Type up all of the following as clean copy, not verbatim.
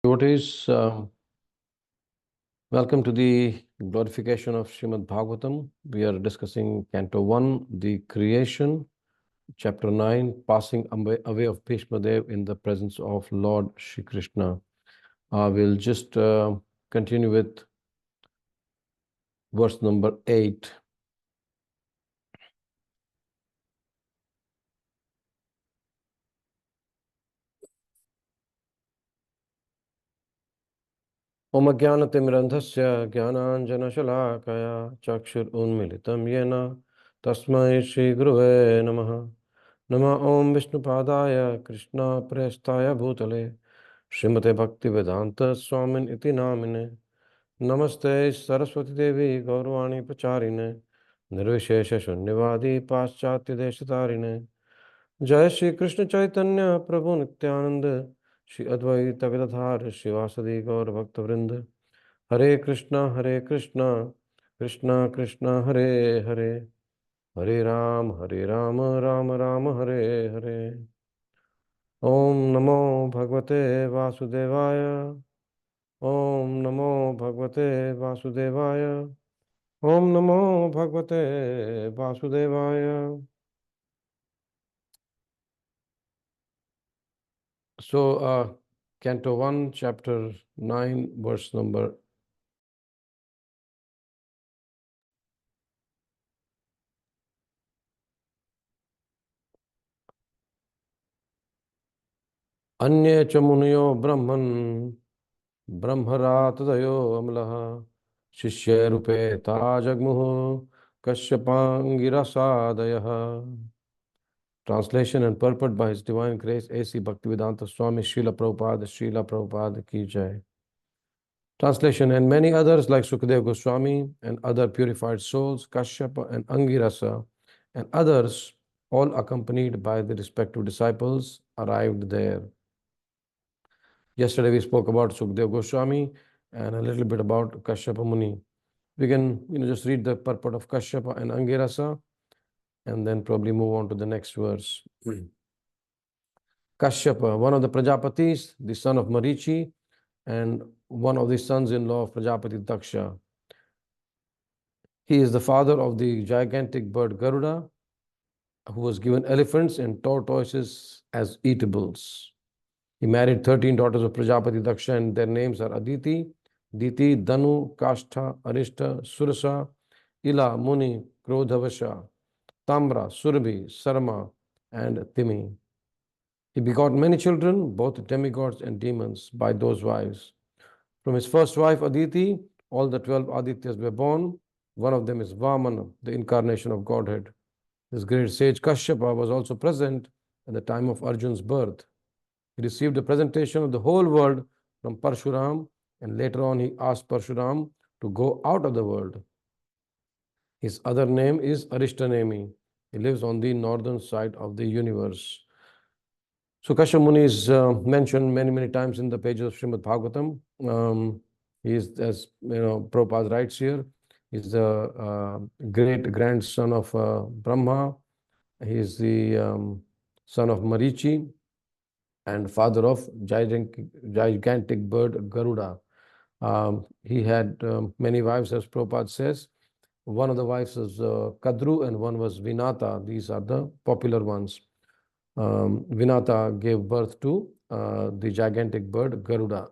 Devotees, welcome to the glorification of Srīmad Bhāgavatam. We are discussing Canto 1, the creation, Chapter 9, passing away of Bhīṣmadeva in the presence of Lord Shri Krishna. We'll just continue with verse number 8. Om Ajnanatimrandhasya Jnananjanashalakaya Chakshur Unmilitam Yena Tasmai Shri Guruve Namaha. Nama Om Vishnupadaya Krishna Prestaya Bhutale Srimate Bhaktivedanta Swamin iti namine. Namaste Saraswati Devi Gaurvani Pacharine Nirvishesha Shunyavadi Paschatya Deshatarine. Jai Shri Krishna Chaitanya Prabhu Nityananda Shri Advaita Gadadhar Shivasadi Gaur Bhakta Vrinda. Hare Krishna Krishna Krishna Hare Hare Hare Ram Ram Ram Hare Hare. Om Namo Bhagavate Vasudevaya. Om Namo Bhagavate Vasudevaya. Om Namo Bhagavate Vasudevaya. So, Canto 1, Chapter 9, verse number 8. Anye chamuniyo brahman brahmaratadayo amlaha shishya rupe tajagmuhu kashyapangirasadayah. Translation and purport by His Divine Grace A.C. Bhaktivedanta Swami Srila Prabhupada Ki Jai. Translation: and many others like Sukadeva Goswami and other purified souls, Kashyapa and Angirasa, and others, all accompanied by the respective disciples, arrived there. Yesterday we spoke about Sukadeva Goswami and a little bit about Kashyapa Muni. We can just read the purport of Kashyapa and Angirasa and then probably move on to the next verse. Kashyapa, one of the Prajapatis, the son of Marichi, and one of the sons-in-law of Prajapati Daksha. He is the father of the gigantic bird Garuda, who was given elephants and tortoises as eatables. He married 13 daughters of Prajapati Daksha, and their names are Aditi, Diti, Danu, Kashtha, Arishta, Surasa, Ila, Muni, Krodhavasha, Tamra, Surabhi, Sarma, and Timi. He begot many children, both demigods and demons, by those wives. From his first wife Aditi, all the 12 Adityas were born. One of them is Vamana, the incarnation of Godhead. This great sage Kashyapa was also present at the time of Arjun's birth. He received a presentation of the whole world from Parshuram, and later on he asked Parshuram to go out of the world. His other name is Arishtanemi. He lives on the northern side of the universe. So Kashyapa Muni is mentioned many times in the pages of Srimad Bhāgavatam. He is, as Prabhupada writes here, is the great grandson of Brahma. He is the son of Marichi and father of gigantic bird Garuda. He had many wives, as Prabhupada says. One of the wives was Kadru and one was Vinata. These are the popular ones. Vinata gave birth to the gigantic bird Garuda.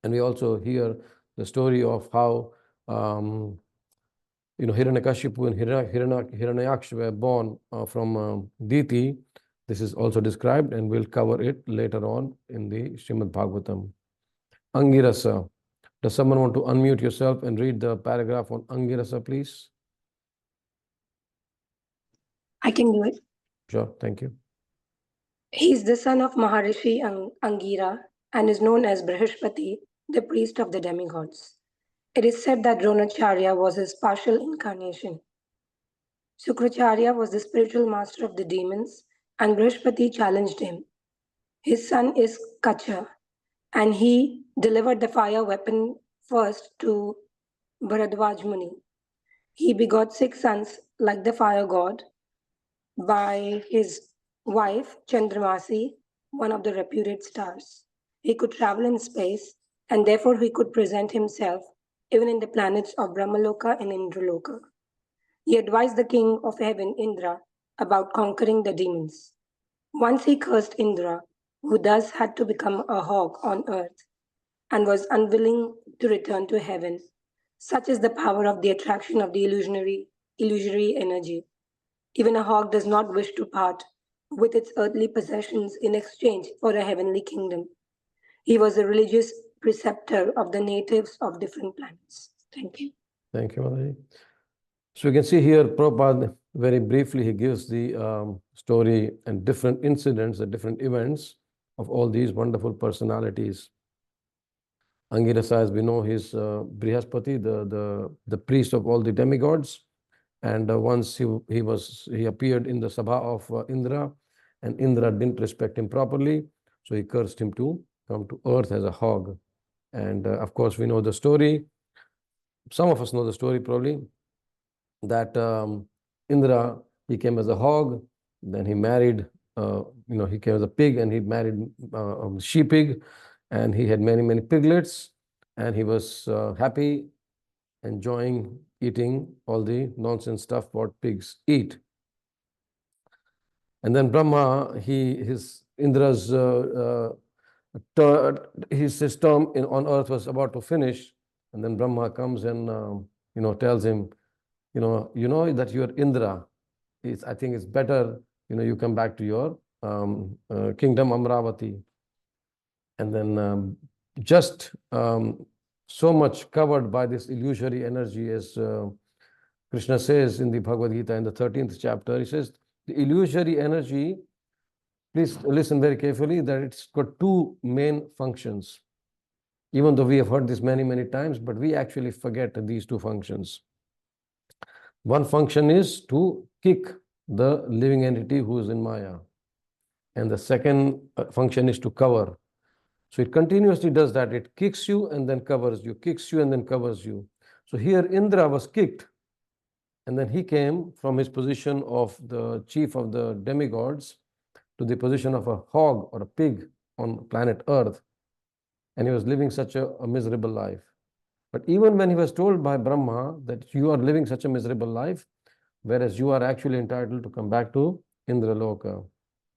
And we also hear the story of how Hiranyakashipu and Hiranyaksha were born from Diti. This is also described, and we'll cover it later on in the Srimad Bhagavatam. Angirasa. Does someone want to unmute yourself and read the paragraph on Angirasa, please? I can do it. Sure, thank you. He is the son of Maharishi Angira and is known as Bhīṣmadeva, the priest of the demigods. It is said that Dronacharya was his partial incarnation. Sukracharya was the spiritual master of the demons, and Bhīṣmadeva challenged him. His son is Kacha, and he delivered the fire weapon first to Bharadwaj Muni. He begot 6 sons like the fire god by his wife Chandramasi, one of the reputed stars. He could travel in space, and therefore he could present himself even in the planets of Brahmaloka and Indraloka. He advised the king of heaven, Indra, about conquering the demons. Once he cursed Indra, who thus had to become a hog on earth and was unwilling to return to heaven. Such is the power of the attraction of the illusory energy. Even a hog does not wish to part with its earthly possessions in exchange for a heavenly kingdom. He was a religious preceptor of the natives of different planets. Thank you. Thank you, Mataji. So you can see here, Prabhupada, very briefly, he gives the story and different incidents, the different events of all these wonderful personalities. Angirasa, as we know, he's Brihaspati, the priest of all the demigods. And once he appeared in the Sabha of Indra, and Indra didn't respect him properly, so he cursed him to come to earth as a hog. And of course, we know the story. Some of us know the story probably, that Indra, he came as a hog, then he married, he came as a pig, and he married a she-pig, and he had many, many piglets, and he was happy, enjoying eating all the nonsense stuff what pigs eat. And then Brahma, Indra's his term on earth was about to finish, and then Brahma comes and tells him, you know that you're Indra. I think it's better, you come back to your kingdom Amravati. And then just so much covered by this illusory energy, as Krishna says in the Bhagavad Gita in the 13th chapter, he says, the illusory energy, please listen very carefully, that it's got two main functions. Even though we have heard this many, many times, but we actually forget these two functions. One function is to kick the living entity who is in Maya. And the second function is to cover. So it continuously does that. It kicks you and then covers you, kicks you and then covers you. So here Indra was kicked, and then he came from his position of the chief of the demigods to the position of a hog or a pig on planet Earth. And he was living such a miserable life. But even when he was told by Brahma that you are living such a miserable life, whereas you are actually entitled to come back to Indraloka.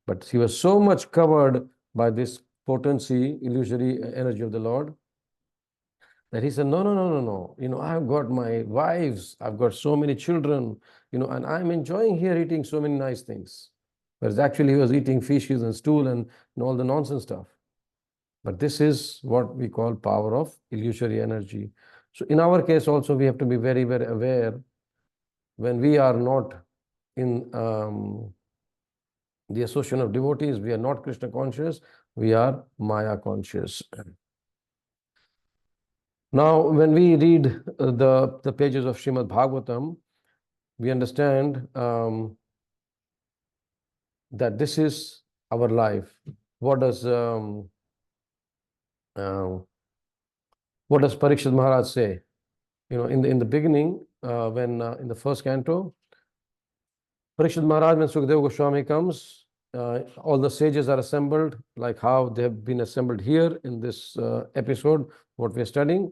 But he was so much covered by this potency, illusory energy of the Lord, that he said, no. I've got my wives, I've got so many children, and I'm enjoying here eating so many nice things. Whereas actually he was eating fishes and stool and all the nonsense stuff. But this is what we call power of illusory energy. So in our case also, we have to be very, very aware when we are not in the association of devotees, we are not Krishna conscious, we are Maya conscious. Now, when we read the pages of Srīmad Bhāgavatam, we understand that this is our life. What does Parikshit Maharaj say? In the beginning, when in the first canto, Parikshit Maharaj, when Sukadeva Goswami comes, all the sages are assembled, like how they have been assembled here in this episode, what we are studying.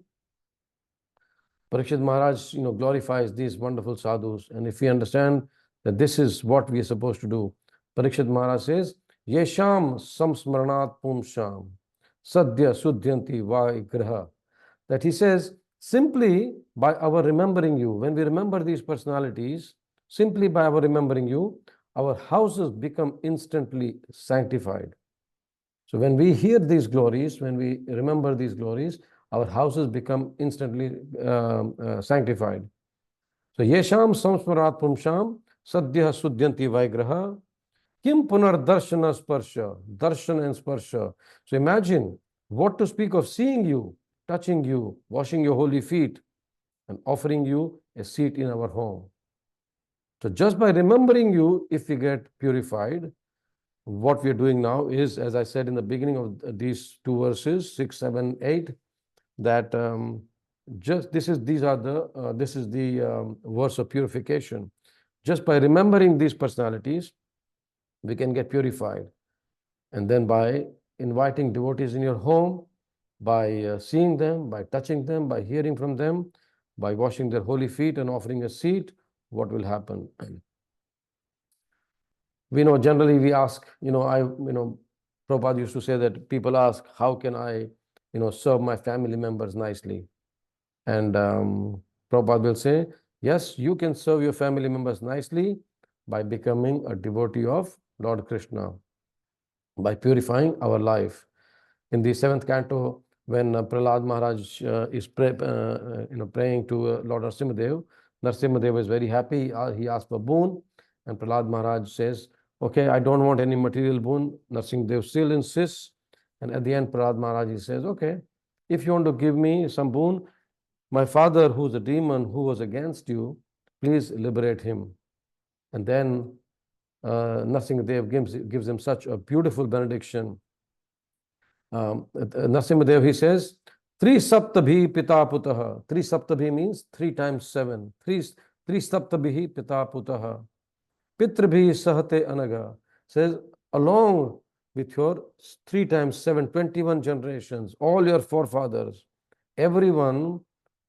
Parikshit Maharaj, glorifies these wonderful sadhus. And if we understand that this is what we are supposed to do, Parikshit Maharaj says, Yesham samsmaranat pumsham sadhya sudhyanti vaigraha. That he says, simply by our remembering you, when we remember these personalities, simply by our remembering you, our houses become instantly sanctified. So when we hear these glories, when we remember these glories, our houses become instantly sanctified. So Yesham samsmarat pumsham sadhya sudhyanti vaigraha kim punar darshana sparsha, darshan and sparsha. So imagine what to speak of seeing you, touching you, washing your holy feet, and offering you a seat in our home. So just by remembering you, if we get purified, what we are doing now is, as I said in the beginning of these two verses, 6, 7, 8, that this is the verse of purification. Just by remembering these personalities, we can get purified. And then by inviting devotees in your home, by seeing them, by touching them, by hearing from them, by washing their holy feet and offering a seat, what will happen? We know generally we ask, Prabhupada used to say that people ask, how can I, serve my family members nicely? And Prabhupada will say, yes, you can serve your family members nicely by becoming a devotee of Lord Krishna, by purifying our life. In the 7th canto, when Prahlad Maharaj is praying to Lord Nrsimhadev is very happy. He asks for boon, and Prahlad Maharaj says, okay, I don't want any material boon. Nrsimhadev still insists, and at the end, Prahlad Maharaj says, okay, if you want to give me some boon, my father, who's a demon, who was against you, please liberate him. And then Nrsimhadev gives him such a beautiful benediction. Nrsimhadev, he says, Tri Saptabhi Pita Putaha. Tri Saptabhi means 3 times 7. Tri Saptabhi Pita Putaha. Pitrabhi Sahate Anaga. Says, along with your 3 times 7, 21 generations, all your forefathers, everyone,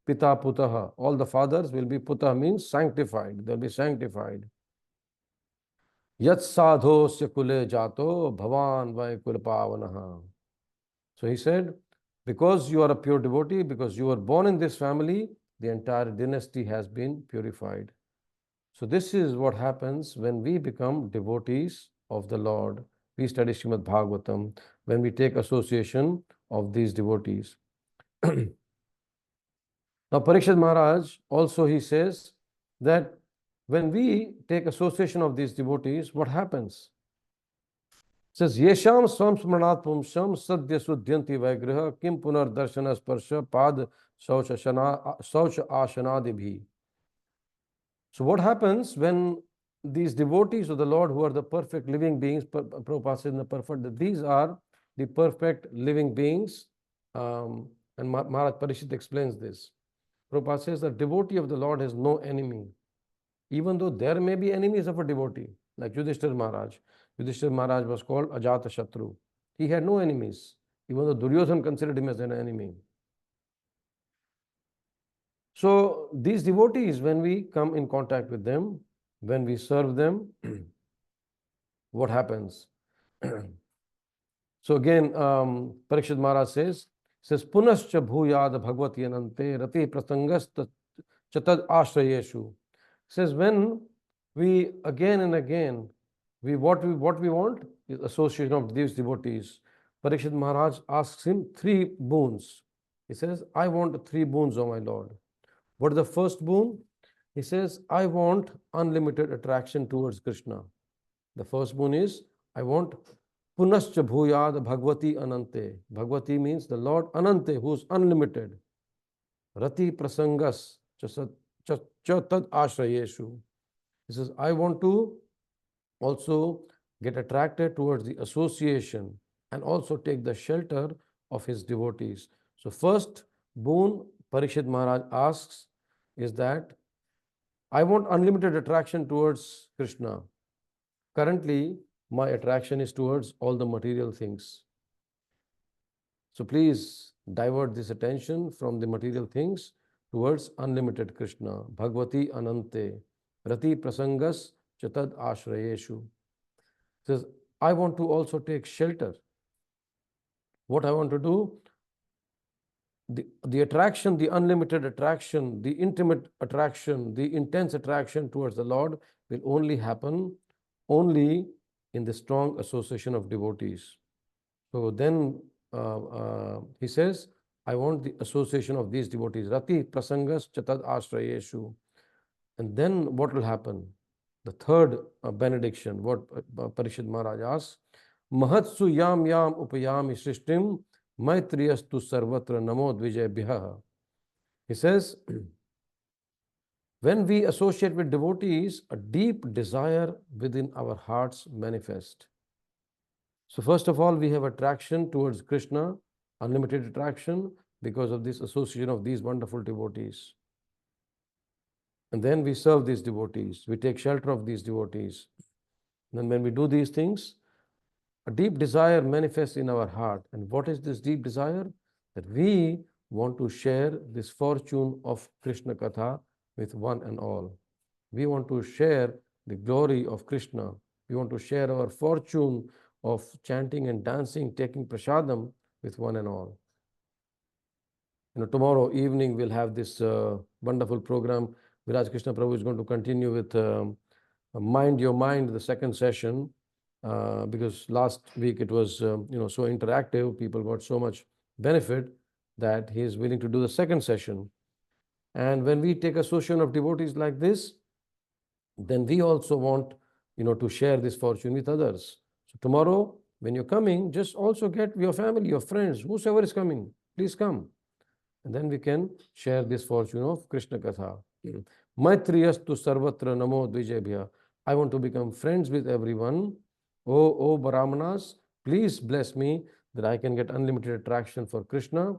Pita Putaha, all the fathers will be, Putaha means sanctified. They'll be sanctified. Yat sadhosya kule jato bhavan vai kulpavanaha. So he said, because you are a pure devotee, because you were born in this family, the entire dynasty has been purified. So this is what happens when we become devotees of the Lord. We study Srīmad Bhāgavatam, when we take association of these devotees. Now Parikshit Maharaj also, he says that when we take association of these devotees, what happens? Says, Yesham swam smranat pumsham sadhya sudhyanti vaigraha kim punar darshana sparsha pad saucha ashanadibhi. So what happens when these devotees of the Lord, who are the perfect living beings, Prabhupada says in the perfect, these are the perfect living beings, and Maharaj Parishit explains this. Prabhupada says the devotee of the Lord has no enemy, even though there may be enemies of a devotee, like Yudhishthira Maharaj. Yudhishthira Maharaj was called Ajata Shatru. He had no enemies, even though Duryodhana considered him as an enemy. So these devotees, when we come in contact with them, when we serve them, what happens? So again, Parikshit Maharaj says, Punascha bhuyad bhagavati anante rati prasangas chatad ashrayeshu. Says, when we again and again, what we want is association of these devotees. Parikshit Maharaj asks him 3 boons. He says, I want 3 boons, O my Lord. What is the first boon? He says, I want unlimited attraction towards Krishna. The first boon is, I want Punascha bhuyad bhagavati anante. Bhagavati means the Lord Anante, who is unlimited. Rati prasangas chatad ashrayeshu. He says, I want to also get attracted towards the association and also take the shelter of his devotees. So first boon Parikshit Maharaj asks is that I want unlimited attraction towards Krishna. Currently, my attraction is towards all the material things. So please divert this attention from the material things towards unlimited Krishna. Bhagavati Anante, Rati Prasangas Chatad Ashrayeshu. Says, I want to also take shelter. What I want to do? The attraction, the unlimited attraction, the intimate attraction, the intense attraction towards the Lord will only happen only in the strong association of devotees. So then he says, I want the association of these devotees. Rati prasangas chatad ashrayeshu. And then what will happen? The third benediction, what Parikshit Maharaj asks, Mahatsu yam yam upayami srishtim maitriyastu sarvatra namo dvijayabhyaha. He says, when we associate with devotees, a deep desire within our hearts manifests. So first of all, we have attraction towards Krishna, unlimited attraction because of this association of these wonderful devotees. And then we serve these devotees. We take shelter of these devotees. Then when we do these things, A deep desire manifests in our heart. And what is this deep desire? That we want to share this fortune of Krishna Katha with one and all. We want to share the glory of Krishna. We want to share our fortune of chanting and dancing, taking prasadam with one and all. Tomorrow evening we'll have this wonderful program. Viraj Krishna Prabhu is going to continue with Mind Your Mind, the second session, because last week it was so interactive. People got so much benefit that he is willing to do the second session. And when we take association of devotees like this, then we also want to share this fortune with others. So tomorrow when you're coming, just also get your family, your friends, whosoever is coming, please come. And then we can share this fortune of Krishna Katha. Maitriyastu sarvatra namo dvijebhya. I want to become friends with everyone. Oh Brahmanas, please bless me that I can get unlimited attraction for Krishna.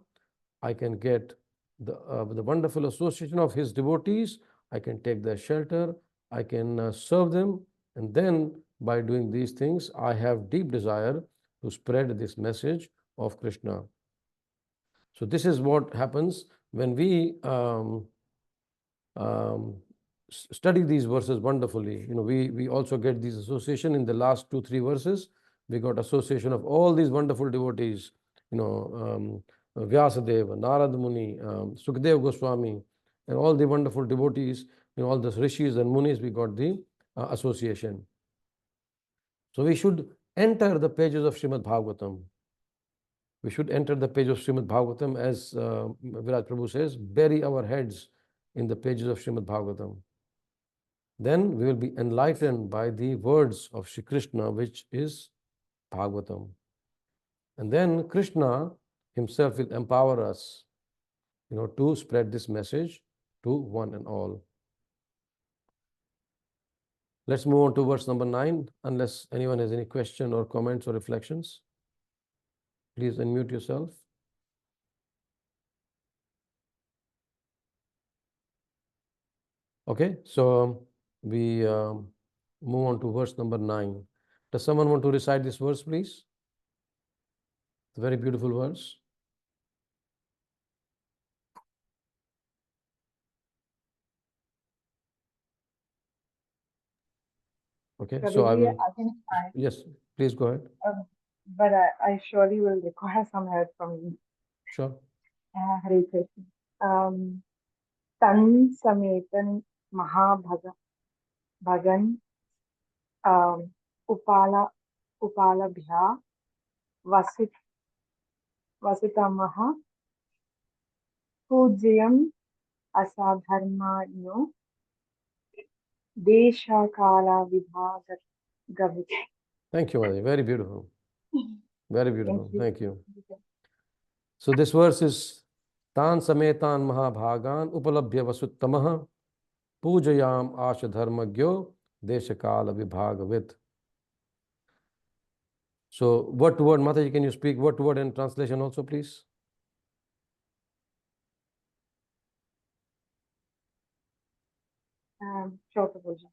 I can get the wonderful association of his devotees. I can take their shelter. I can serve them. And then by doing these things, I have deep desire to spread this message of Krishna. So this is what happens when we study these verses wonderfully. We also get this association in the last 2-3 verses. We got association of all these wonderful devotees, Vyasadeva, Narad Muni, Sukadeva Goswami, and all the wonderful devotees, all the rishis and munis, we got the association. So we should enter the pages of Srīmad Bhāgavatam. We should enter the page of Srīmad Bhāgavatam, as Viraj Prabhu says, bury our heads in the pages of Srīmad Bhāgavatam. Then we will be enlightened by the words of Shri Krishna, which is Bhāgavatam. And then Krishna himself will empower us, to spread this message to one and all. Let's move on to verse number 9, unless anyone has any question or comments or reflections. Please unmute yourself. Okay, so we move on to verse number 9. Does someone want to recite this verse, please? It's a very beautiful verse. Okay, so I will. I can try. Yes, please go ahead. But I surely will require some help from you. Sure. Hare Krishna. Tan Sametan Mahabhagan Upalabhya Vasitamaha Pujyam Asadharmanyo Deshakala Vibhagavit. Thank you, Mother. Very beautiful. Very beautiful. Thank you. So this verse is Tan Sametan Mahabhagan Upalabhya Vasuttamaha Pujayam Ashadharmagyo Deshakala Vibhagavit. So what word, Mataji, can you speak what word in translation also, please? Sure, Prabhuji.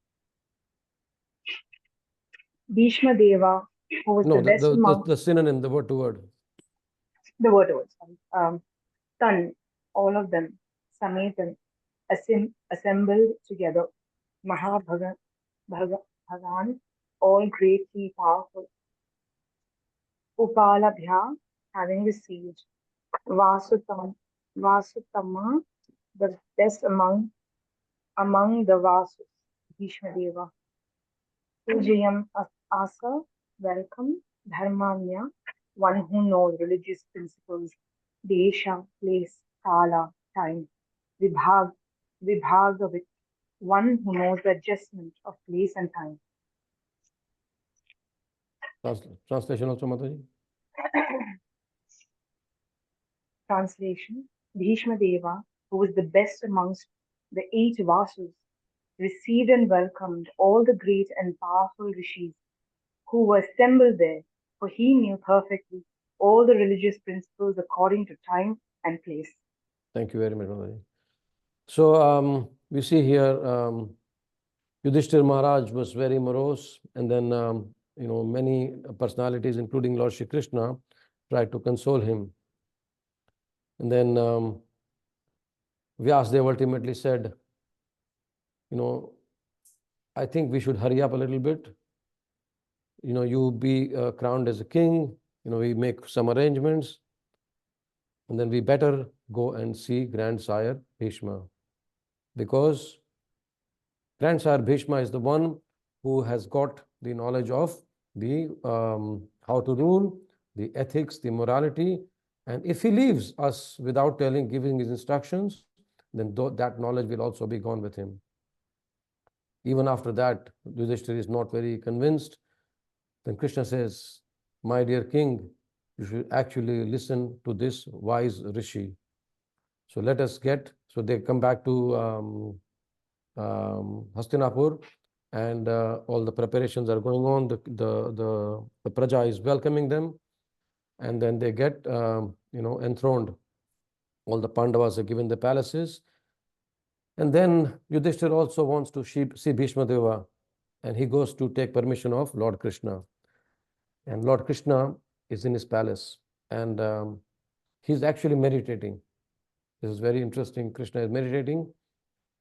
Bhīṣmadeva, who was the best monk. The synonym, the word to word. The word to word, Tan, all of them, Sametan, assembled together, Mahabhagan, all greatly powerful, Upalabhya, having received, Vasutama, the best among the Vasus, Bhīṣmadeva, Pujayam Asa, welcome, Dharmanya, one who knows religious principles, Desha, place, Kala, time, Vibhagavit, one who knows the adjustment of place and time. Translation also, Mataji. Translation: Bhīṣmadeva, who was the best amongst the 8 Vasus, received and welcomed all the great and powerful rishis who were assembled there, for he knew perfectly all the religious principles according to time and place. Thank you very much, Mataji. So we see here Yudhishthir Maharaj was very morose, and then many personalities, including Lord Shri Krishna, tried to console him. And then Vyasadeva ultimately said, I think we should hurry up a little bit. You be crowned as a king, we make some arrangements, and then we better go and see grandsire Bhīṣma, because grandsire Bhīṣma is the one who has got the knowledge of the how to rule, the ethics, the morality, and if he leaves us without giving his instructions, then that knowledge will also be gone with him. Even after that, Yudhishthira is not very convinced. Then Krishna says, my dear king, you should actually listen to this wise rishi. So let us so they come back to Hastinapur, and all the preparations are going on. The praja is welcoming them, and then they get enthroned. All the Pandavas are given the palaces, and then Yudhishthira also wants to see Bhīṣmadeva, and he goes to take permission of Lord Krishna. And Lord Krishna is in his palace, and he's actually meditating. This is very interesting. Krishna is meditating,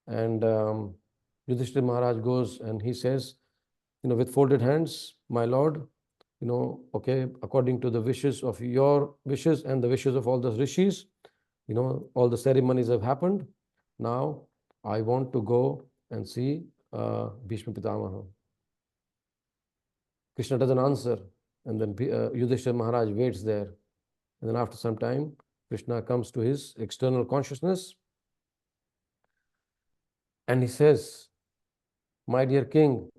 and Yudhishthira Maharaj goes and he says, with folded hands, my lord, okay, according to the wishes of your wishes and the wishes of all the rishis, all the ceremonies have happened. Now I want to go and see Bhīṣma Pitamaha. Krishna doesn't answer, and then Yudhishthira Maharaj waits there. And then after some time, Krishna comes to his external consciousness, and he says, my dear king,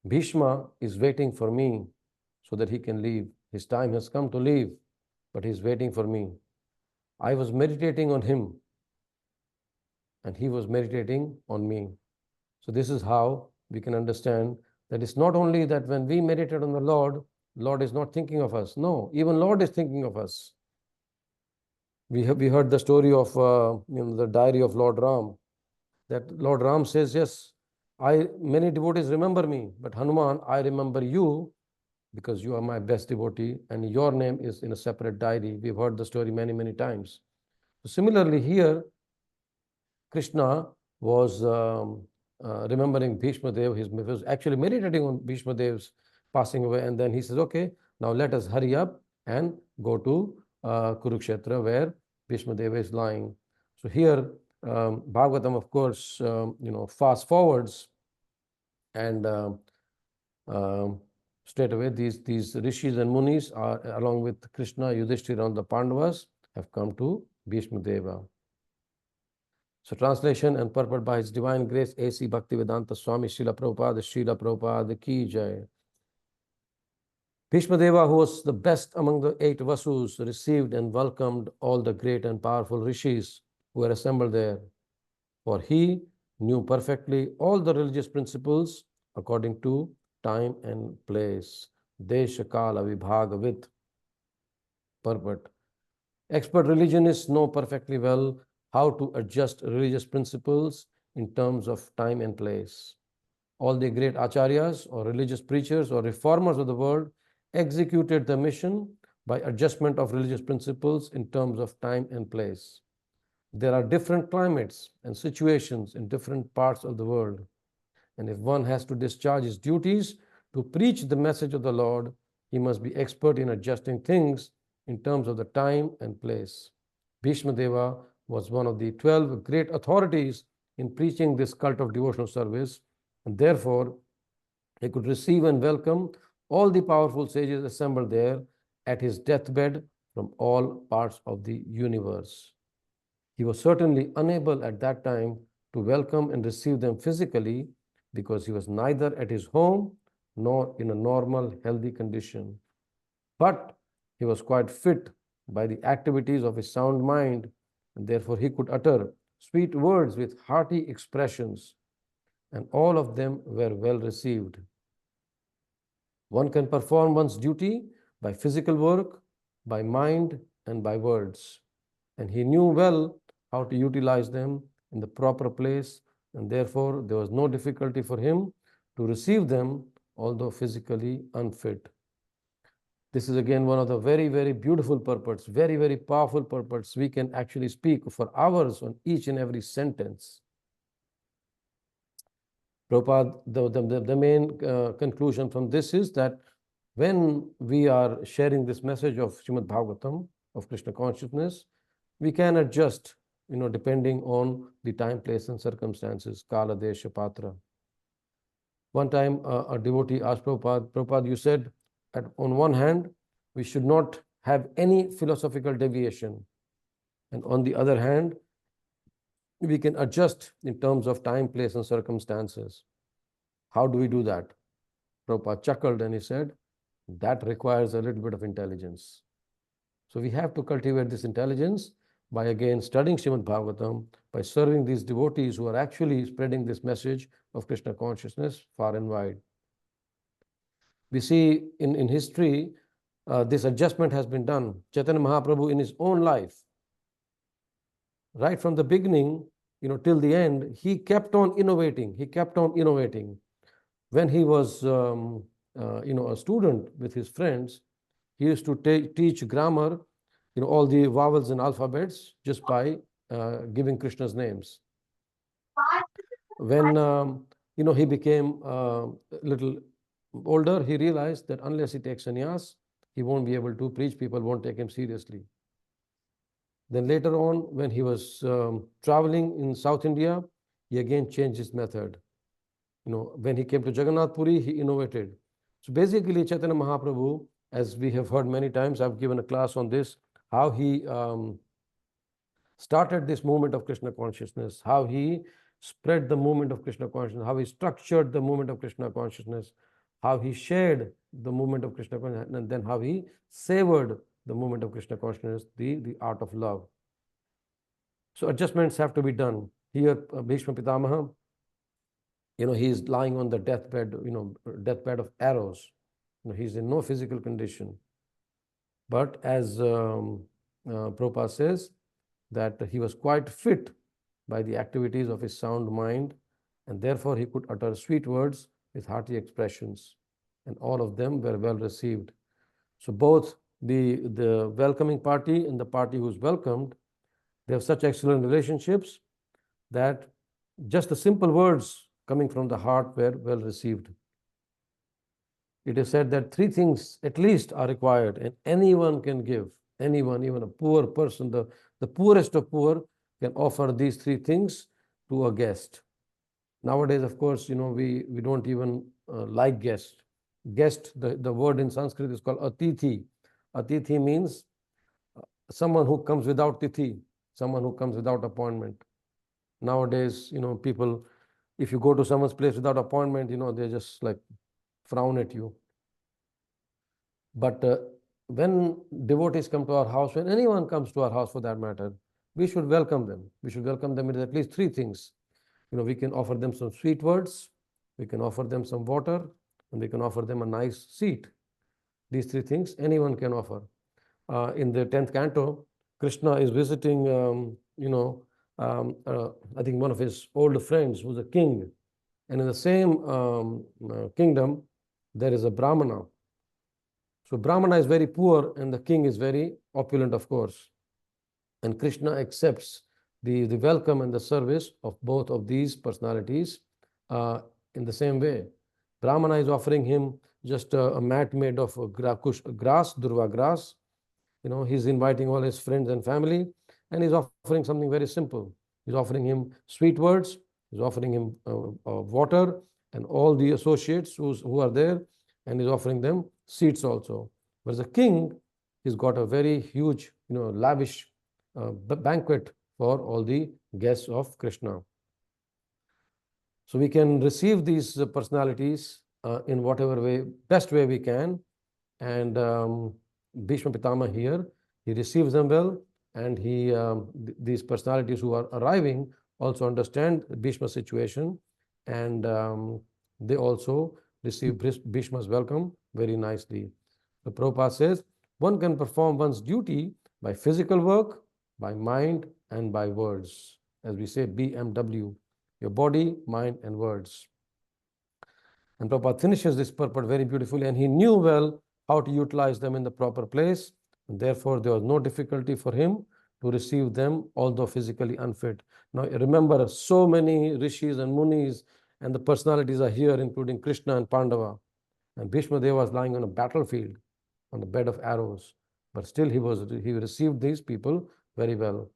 Bhīṣma is waiting for me so that he can leave. His time has come to leave, but he's waiting for me. I was meditating on him, and he was meditating on me. So this is how we can understand that it's not only that when we meditate on the Lord is not thinking of us. No, even Lord is thinking of us. We heard the story of the diary of Lord Ram, that Lord Ram says, yes, many devotees remember me, but Hanuman, I remember you because you are my best devotee, and your name is in a separate diary. We've heard the story many, many times. So similarly here, Krishna was remembering Bhīṣmadeva. He was actually meditating on Bhīṣmadev's passing away, and then he says, okay, now let us hurry up and go to Kurukshetra, where Bhīṣmadeva is lying. So here, Bhāgavatam, of course, fast forwards, and straight away these rishis and munis are, along with Krishna, Yudhishthira, and the Pandavas, have come to Bhīṣmadeva. So translation and purport by His Divine Grace A.C. Bhaktivedanta Swami Srila Prabhupada Ki Jai. Bhīṣmadeva, who was the best among the 8 Vasus, received and welcomed all the great and powerful rishis who were assembled there, for he knew perfectly all the religious principles according to time and place. Desha Kala Vibhagavit. Purport. Expert religionists know perfectly well how to adjust religious principles in terms of time and place. All the great acharyas or religious preachers or reformers of the world executed the mission by adjustment of religious principles in terms of time and place. There are different climates and situations in different parts of the world, and if one has to discharge his duties to preach the message of the Lord, he must be expert in adjusting things in terms of the time and place. Bhīṣmadeva was one of the 12 great authorities in preaching this cult of devotional service, and therefore he could receive and welcome all the powerful sages assembled there at his deathbed from all parts of the universe. He was certainly unable at that time to welcome and receive them physically because he was neither at his home nor in a normal, healthy condition. But he was quite fit by the activities of his sound mind, and therefore he could utter sweet words with hearty expressions, and all of them were well received. One can perform one's duty by physical work, by mind, and by words, and he knew well how to utilize them in the proper place, and therefore there was no difficulty for him to receive them, although physically unfit. This is again one of the very, very beautiful purports, very, very powerful purports. We can actually speak for hours on each and every sentence. Prabhupada, the main conclusion from this is that when we are sharing this message of Srīmad Bhāgavatam, of Krishna consciousness, we can adjust, depending on the time, place, and circumstances, kala, desha, patra. One time, a devotee asked Prabhupada, Prabhupada, you said, on one hand, we should not have any philosophical deviation. And on the other hand, we can adjust in terms of time, place, and circumstances. How do we do that? Prabhupada chuckled and he said, that requires a little bit of intelligence. So we have to cultivate this intelligence by again studying Srīmad Bhāgavatam, by serving these devotees who are actually spreading this message of Krishna consciousness far and wide. We see in history, this adjustment has been done. Chaitanya Mahaprabhu in his own life, right from the beginning, till the end, he kept on innovating. He kept on innovating. When he was, a student with his friends, he used to teach grammar, all the vowels and alphabets just by giving Krishna's names. When, he became a little older, he realized that unless he takes sannyas, he won't be able to preach. People won't take him seriously. Then later on, when he was traveling in South India, he again changed his method. When he came to Jagannath Puri, he innovated. So basically, Chaitanya Mahaprabhu, as we have heard many times, I've given a class on this, how he started this movement of Krishna consciousness, how he spread the movement of Krishna consciousness, how he structured the movement of Krishna consciousness, how he shared the movement of Krishna consciousness, and then how he savored the movement of Krishna consciousness, the art of love. So adjustments have to be done. Here, Bhīṣma Pitamaha, he is lying on the deathbed, deathbed of arrows. He's in no physical condition. But as Prabhupada says, that he was quite fit by the activities of his sound mind, and therefore he could utter sweet words with hearty expressions, and all of them were well received. So both the welcoming party and the party who's welcomed, they have such excellent relationships that just the simple words coming from the heart were well received. It is said that 3 things at least are required, and anyone can give. Anyone, even a poor person, the poorest of poor, can offer these 3 things to a guest. Nowadays, of course, we don't even like guest. Guest, the word in Sanskrit is called atithi. Atithi means someone who comes without tithi, someone who comes without appointment. Nowadays, people, if you go to someone's place without appointment, they just like frown at you. But when devotees come to our house, when anyone comes to our house for that matter, we should welcome them. We should welcome them with at least 3 things. We can offer them some sweet words, we can offer them some water, and we can offer them a nice seat. These 3 things anyone can offer. In the 10th canto, Krishna is visiting, I think one of his old friends who's a king. And in the same kingdom, there is a Brahmana. So Brahmana is very poor and the king is very opulent, of course. And Krishna accepts the welcome and the service of both of these personalities in the same way. Brahmana is offering him just a mat made of grass, durva grass. He's inviting all his friends and family, and he's offering something very simple. He's offering him sweet words, he's offering him water and all the associates who are there, and he's offering them seats also. Whereas the king, he's got a very huge, lavish banquet for all the guests of Krishna. So we can receive these personalities in whatever way, best way we can. And Bhīṣma Pitama here, he receives them well, and these personalities who are arriving also understand Bhīṣma's situation, and they also receive Bhīṣma's welcome very nicely. The Prabhupada says, one can perform one's duty by physical work, by mind, and by words. As we say, BMW, your body, mind, and words. And Prabhupada finishes this purport very beautifully, and he knew well how to utilize them in the proper place. And therefore, there was no difficulty for him to receive them, although physically unfit. Now, remember, so many rishis and munis and the personalities are here, including Krishna and Pandava. And Bhīṣmadeva was lying on a battlefield, on the bed of arrows. But still, he received these people very well.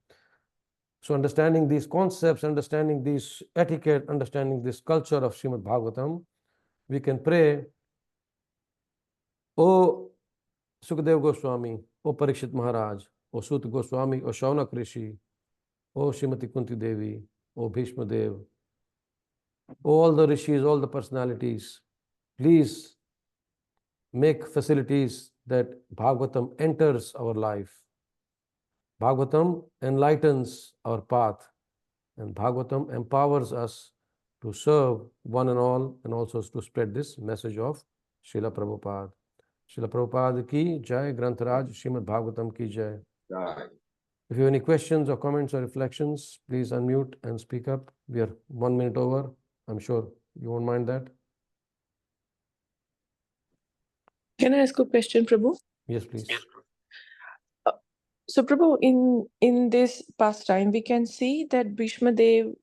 So understanding these concepts, understanding this etiquette, understanding this culture of Srīmad Bhāgavatam, we can pray, O Sukadeva Goswami, O Parikshit Maharaj, O Sut Goswami, O Shaunak Rishi, O Srimati Kunti Devi, O Bhīṣmadeva, all the rishis, all the personalities, please make facilities that Bhagavatam enters our life. Bhagavatam enlightens our path, and Bhagavatam empowers us to serve one and all, and also to spread this message of Srila Prabhupada. Srila Prabhupada ki jai, Grantaraj Srimad Bhagavatam ki jai. If you have any questions or comments or reflections, please unmute and speak up. We are 1 minute over. I'm sure you won't mind that. Can I ask a question, Prabhu? Yes, please. So, Prabhu, in this pastime, we can see that Bhīṣmadeva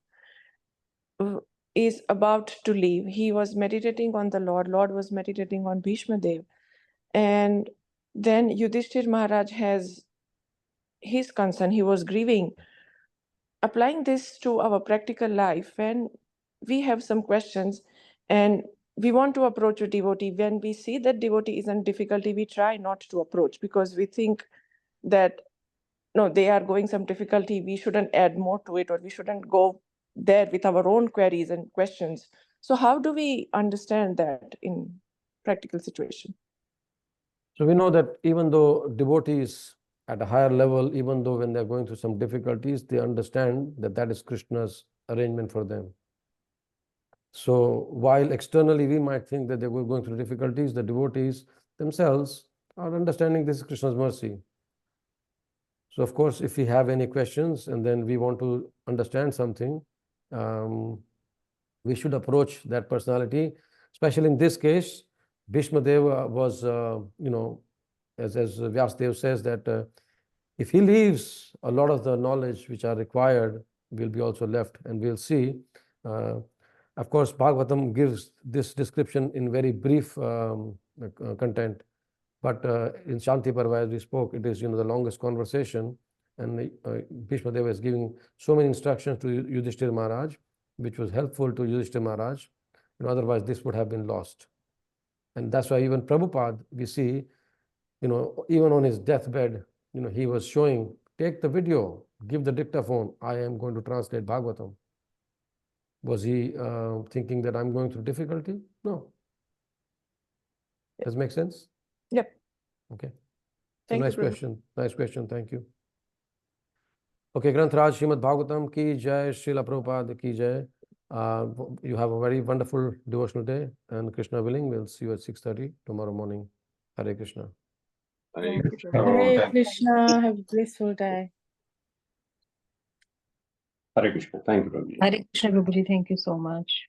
is about to leave. He was meditating on the Lord. Lord was meditating on Bhīṣmadeva. And then Yudhishthir Maharaj has his concern. He was grieving. Applying this to our practical life, when we have some questions and we want to approach a devotee, when we see that devotee is in difficulty, we try not to approach because we think that, no, they are going some difficulty. We shouldn't add more to it, or we shouldn't go there with our own queries and questions. So how do we understand that in practical situation? So we know that even though devotees at a higher level, even though when they're going through some difficulties, they understand that that is Krishna's arrangement for them. So while externally we might think that they were going through difficulties, the devotees themselves are understanding this is Krishna's mercy. So of course, if we have any questions and then we want to understand something, we should approach that personality. Especially in this case, Bhīṣmadeva was, as Vyasadeva says, that if he leaves, a lot of the knowledge which are required will be also left, and we'll see. Of course, Bhagavatam gives this description in very brief content, but in Shanti Parva, as we spoke, it is the longest conversation, and Bhīṣmadeva is giving so many instructions to Yudhishthira Maharaj, which was helpful to Yudhishthira Maharaj. Otherwise, this would have been lost. And that's why even Prabhupada, we see, even on his deathbed, he was showing, take the video, give the dictaphone, I am going to translate Bhagavatam. Was he thinking that I'm going through difficulty? No. Does it make sense? Yep. Okay. Thank Nice you, Prabhu. question. Nice question. Thank you. Okay, Grantaraj Srimad Bhagavatam ki jai, Srila Prabhupada ki jai. You have a very wonderful devotional day, and Krishna willing, we'll see you at 6:30 tomorrow morning. Hare Krishna. Thank you, Prabhu. Hare Krishna. Have a blissful day. Hare Krishna. Thank you, Prabhuji. Hare Krishna, Prabhuji. Thank you so much.